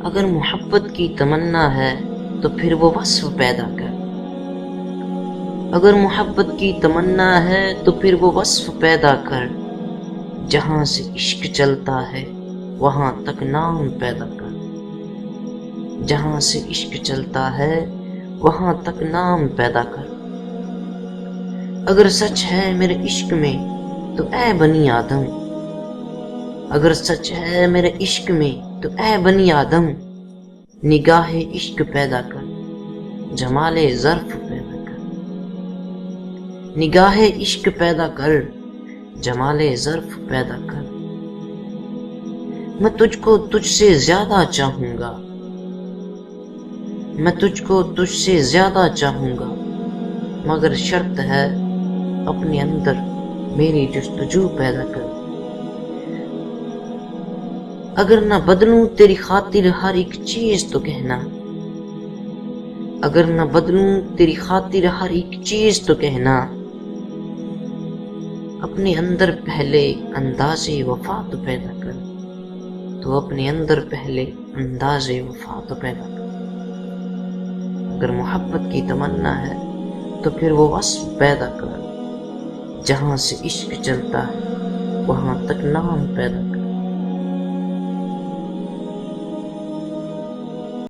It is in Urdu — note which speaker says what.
Speaker 1: اگر محبت کی تمنا ہے تو پھر وہ وصف پیدا کر. اگر محبت کی تمنا ہے تو پھر وہ وصف پیدا کر. جہاں سے عشق چلتا ہے وہاں تک نام پیدا کر. جہاں سے عشق چلتا ہے وہاں تک نام پیدا کر. اگر سچ ہے میرے عشق میں تو اے بنی آدم. اگر سچ ہے میرے عشق میں تو اے بنی آدم. نگاہ عشق پیدا کر جمال ظرف پیدا کر. نگاہ عشق پیدا کر جمال ظرف پیدا کر. میں تجھ کو تجھ سے زیادہ چاہوں گا. میں تجھ کو تجھ سے زیادہ چاہوں گا، مگر شرط ہے اپنے اندر میری جستجو پیدا کر. اگر نہ بدلوں تیری خاطر ہر ایک چیز تو کہنا. اگر نہ بدلوں تیری خاطر ہر ایک چیز تو کہنا. اپنے اندر پہلے انداز وفا تو پیدا کر. تو اپنے اندر پہلے انداز وفا تو پیدا کر. اگر محبت کی تمنا ہے تو پھر وہ وصف پیدا کر. جہاں سے عشق چلتا ہے وہاں تک نام پیدا کر.